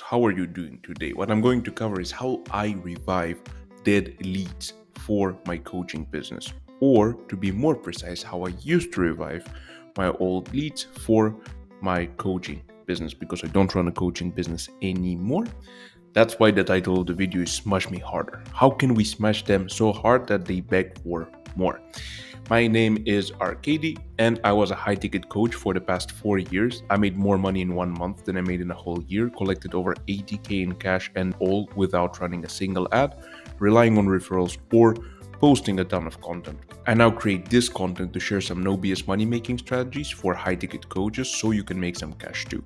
How are you doing today? What I'm going to cover is how I revive dead leads for my coaching business, or to be more precise, how I used to revive my old leads for my coaching business because I don't run a coaching business anymore. That's why the title of the video is Smash Me Harder. How can we smash them so hard that they beg for more? My name is Arcady, and I was a high ticket coach for the past 4 years. I made more money in 1 month than I made in a whole year, collected over 80K in cash and all without running a single ad, relying on referrals, or posting a ton of content. I now create this content to share some no BS money making strategies for high ticket coaches so you can make some cash too.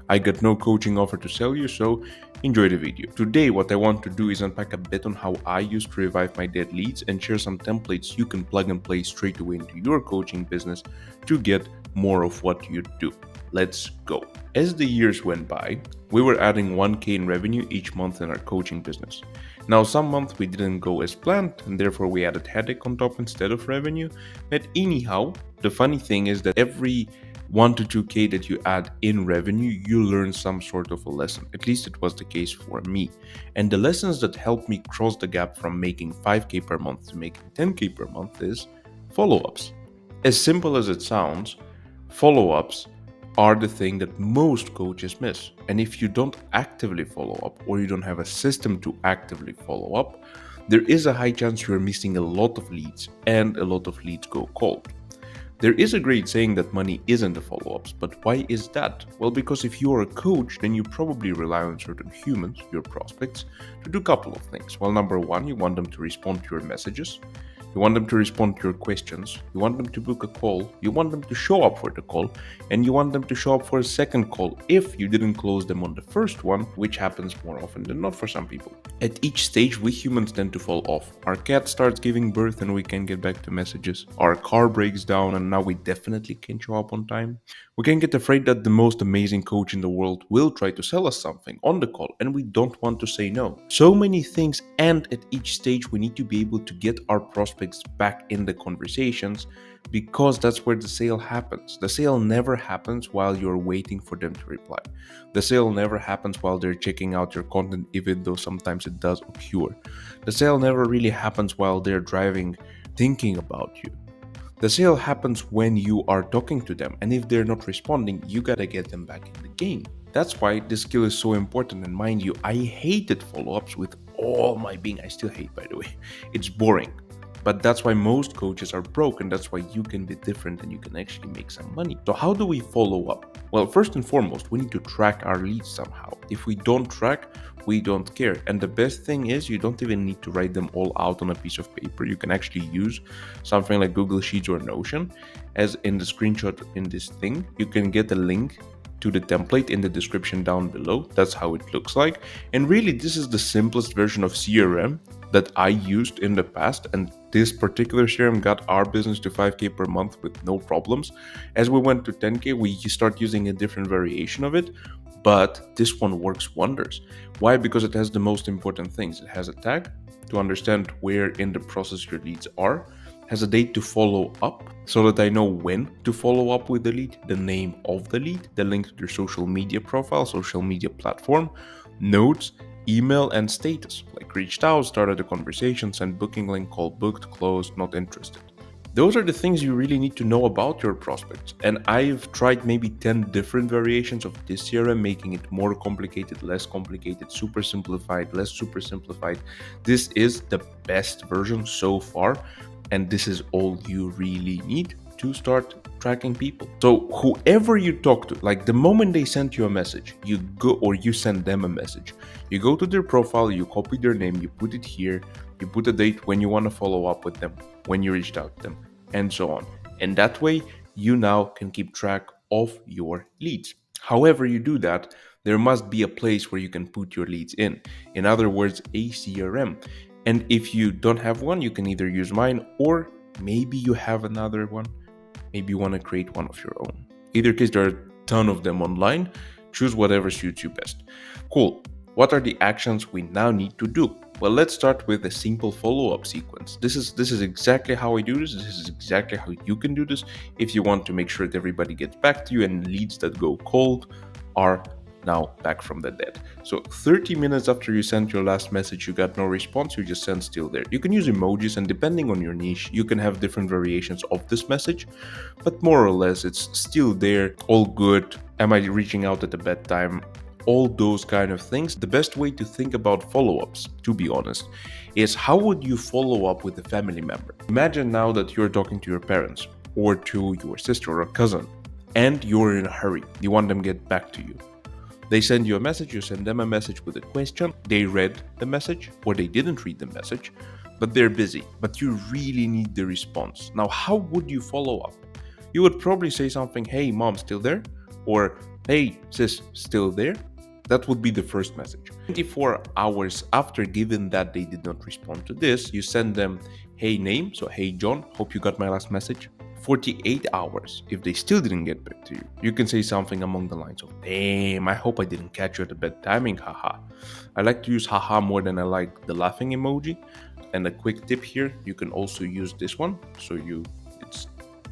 I got no coaching offer to sell you, so enjoy the video. Today, what I want to do is unpack a bit on how I used to revive my dead leads and share some templates you can plug and play straight away into your coaching business to get more of what you do. Let's go. As the years went by, we were adding 1K in revenue each month in our coaching business. Now, some months we didn't go as planned, and therefore we added headache on top instead of revenue. But anyhow, the funny thing is that every 1 to 2K that you add in revenue, you learn some sort of a lesson. At least it was the case for me. And the lessons that helped me cross the gap from making 5K per month to making 10K per month is follow-ups. As simple as it sounds, follow-ups are the thing that most coaches miss. And if you don't actively follow up, or you don't have a system to actively follow up, there is a high chance you're missing a lot of leads, and a lot of leads go cold. There is a great saying that money isn't the follow-ups, but why is that? Well, because if you're a coach, then you probably rely on certain humans, your prospects, to do a couple of things. Well, number one, you want them to respond to your messages. You want them to respond to your questions. You want them to book a call. You want them to show up for the call. And you want them to show up for a second call if you didn't close them on the first one, which happens more often than not for some people. At each stage, we humans tend to fall off. Our cat starts giving birth and we can't get back to messages. Our car breaks down and now we definitely can't show up on time. We can get afraid that the most amazing coach in the world will try to sell us something on the call, and we don't want to say no. So many things, and at each stage we need to be able to get our prospects back in the conversations, because that's where the sale happens. The sale never happens while you're waiting for them to reply. The sale never happens while they're checking out your content, even though sometimes it does occur. The sale never really happens while they're driving thinking about you. The sale happens when you are talking to them, and if they're not responding, you gotta get them back in the game. That's why this skill is so important, and mind you, I hated follow-ups with all my being. I still hate, by the way. It's boring. But that's why most coaches are broke, and that's why you can be different and you can actually make some money. So how do we follow up? Well, first and foremost, we need to track our leads somehow. If we don't track, we don't care. And the best thing is you don't even need to write them all out on a piece of paper. You can actually use something like Google Sheets or Notion. As in the screenshot in this thing, you can get a link to the template in the description down below. That's how it looks like. And really, this is the simplest version of CRM that I used in the past, and this particular CRM got our business to 5K per month with no problems. As we went to 10K, we start using a different variation of it, but this one works wonders. Why? Because it has the most important things. It has a tag to understand where in the process your leads are, has a date to follow up so that I know when to follow up with the lead, the name of the lead, the link to their social media profile, social media platform, notes, email, and status, like reached out, started a conversation, sent booking link, call booked, closed, not interested. Those are the things you really need to know about your prospects. And I've tried maybe 10 different variations of this CRM, making it more complicated, less complicated, super simplified, less super simplified. This is the best version so far, and this is all you really need to start tracking people. So whoever you talk to, like the moment they send you a message, you go, or you send them a message, you go to their profile, you copy their name, you put it here, you put a date when you want to follow up with them, when you reached out to them, and so on. And that way you now can keep track of your leads. However you do that, there must be a place where you can put your leads in. In other words, a CRM. And if you don't have one, you can either use mine, or maybe you have another one. Maybe you want to create one of your own. Either case, there are a ton of them online. Choose whatever suits you best. Cool. What are the actions we now need to do? Well, let's start with a simple follow-up sequence. This is exactly how I do this. This is exactly how you can do this if you want to make sure that everybody gets back to you and leads that go cold are now back from the dead. So 30 minutes after you sent your last message, you got no response, you just send still there. You can use emojis, and depending on your niche, you can have different variations of this message, but more or less it's still there, all good. Am I reaching out at a bad time? All those kind of things. The best way to think about follow-ups, to be honest, is how would you follow up with a family member? Imagine now that you're talking to your parents or to your sister or a cousin, and you're in a hurry. You want them to get back to you. They send you a message, you send them a message with a question. They read the message or they didn't read the message, but they're busy. But you really need the response. Now, how would you follow up? You would probably say something, hey, mom, still there? Or, hey, sis, still there? That would be the first message. 24 hours after, given that they did not respond to this, you send them, hey, name, so hey, John, hope you got my last message. 48 hours, if they still didn't get back to you, you can say something along the lines of, damn, I hope I didn't catch you at a bad timing, haha. I like to use haha more than I like the laughing emoji. And a quick tip here, you can also use this one. So it's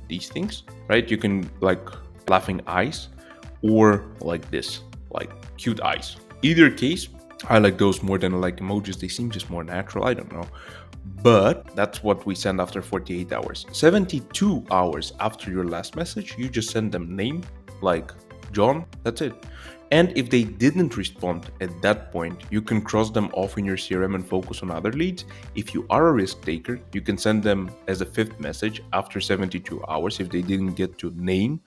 these things, right? You can like laughing eyes or like this, like cute eyes. Either case, I like those more than I like emojis. They seem just more natural, I don't know. But that's what we send after 48 hours. 72 hours after your last message, you just send them name, like John, that's it. And if they didn't respond at that point, you can cross them off in your CRM and focus on other leads. If you are a risk taker, you can send them as a fifth message after 72 hours. If they didn't get to name,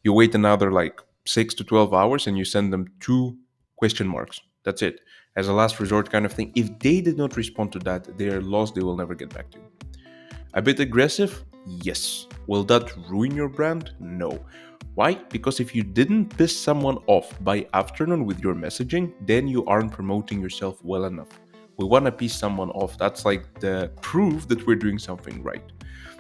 you wait another like 6 to 12 hours and you send them 2 question marks. That's it. As a last resort kind of thing. If they did not respond to that, they are lost. They will never get back to you. A bit aggressive? Yes. Will that ruin your brand? No. Why? Because if you didn't piss someone off by afternoon with your messaging, then you aren't promoting yourself well enough. We want to piss someone off. That's like the proof that we're doing something right.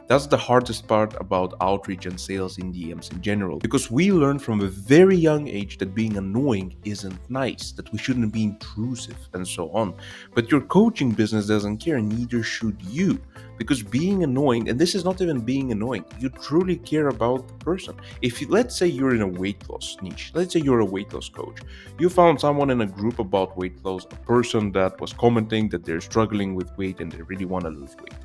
That's the hardest part about outreach and sales in DMs in general, because we learn from a very young age that being annoying isn't nice, that we shouldn't be intrusive and so on. But your coaching business doesn't care, neither should you, because being annoying, and this is not even being annoying, you truly care about the person. Let's say you're in a weight loss niche, let's say you're a weight loss coach, you found someone in a group about weight loss, a person that was commenting that they're struggling with weight and they really want to lose weight.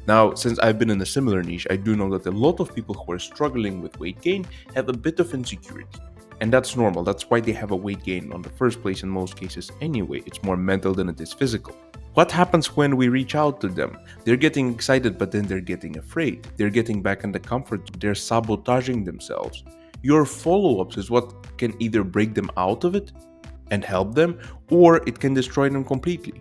Now, since I've been in a similar niche, I do know that a lot of people who are struggling with weight gain have a bit of insecurity. And that's normal. That's why they have a weight gain on the first place in most cases anyway. It's more mental than it is physical. What happens when we reach out to them? They're getting excited, but then they're getting afraid. They're getting back in the comfort zone. They're sabotaging themselves. Your follow-ups is what can either break them out of it and help them, or it can destroy them completely.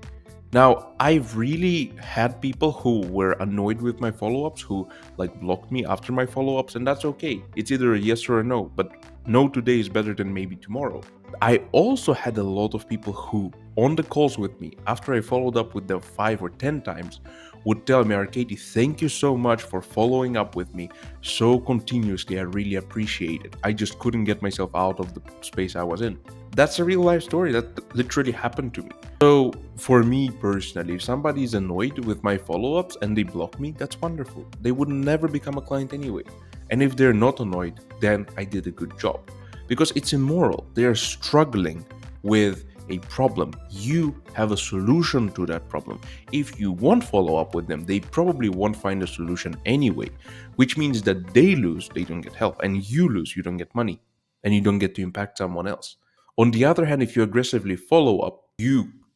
Now, I've really had people who were annoyed with my follow-ups, who like blocked me after my follow-ups, and that's okay. It's either a yes or a no, but no today is better than maybe tomorrow. I also had a lot of people who, on the calls with me, after I followed up with them 5 or 10 times, would tell me, Arkady, thank you so much for following up with me so continuously. I really appreciate it. I just couldn't get myself out of the space I was in. That's a real life story that literally happened to me. So for me personally, if somebody is annoyed with my follow-ups and they block me, that's wonderful. They would never become a client anyway. And if they're not annoyed, then I did a good job. Because it's immoral. They are struggling with a problem. You have a solution to that problem. If you won't follow up with them, they probably won't find a solution anyway, which means that they lose, they don't get help, and you lose, you don't get money, and you don't get to impact someone else. On the other hand, if you aggressively follow up,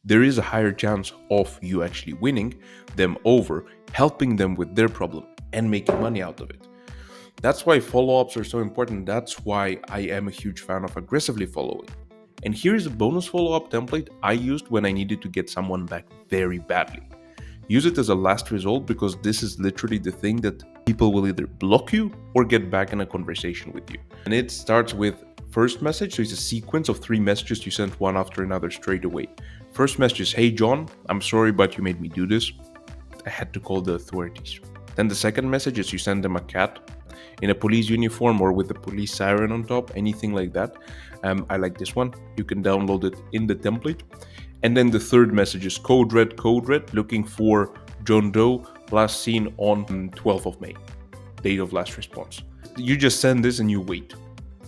there is a higher chance of you actually winning them over, helping them with their problem, and making money out of it. That's why follow-ups are so important. That's why I am a huge fan of aggressively following. And here's a bonus follow-up template I used when I needed to get someone back very badly. Use it as a last result because this is literally the thing that people will either block you or get back in a conversation with you. And it starts with first message, so it's a sequence of 3 messages you send one after another straight away. First message is, hey John, I'm sorry but you made me do this. I had to call the authorities. Then the second message is you send them a cat in a police uniform or with a police siren on top, anything like that. I like this one. You can download it in the template. And then the third message is code red, looking for John Doe, last seen on 12th of May, date of last response. You just send this and you wait.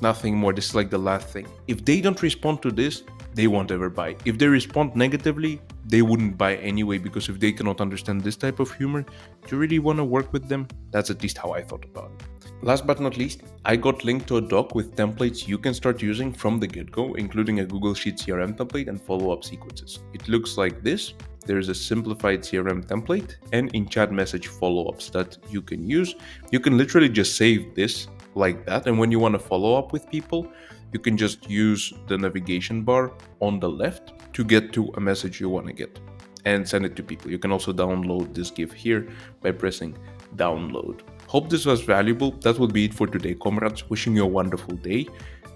Nothing more. This is like the last thing. If they don't respond to this, they won't ever buy. If they respond negatively, they wouldn't buy anyway, because if they cannot understand this type of humor, do you really want to work with them? That's at least how I thought about it. Last but not least, I got linked to a doc with templates you can start using from the get-go, including a Google Sheet CRM template and follow-up sequences. It looks like this. There's a simplified CRM template and in-chat message follow-ups that you can use. You can literally just save this like that, and when you want to follow up with people, you can just use the navigation bar on the left to get to a message you want to get and send it to people. You can also download this GIF here by pressing download. Hope this was valuable. That would be it for today, comrades. Wishing you a wonderful day,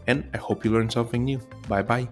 and I hope you learned something new. Bye bye.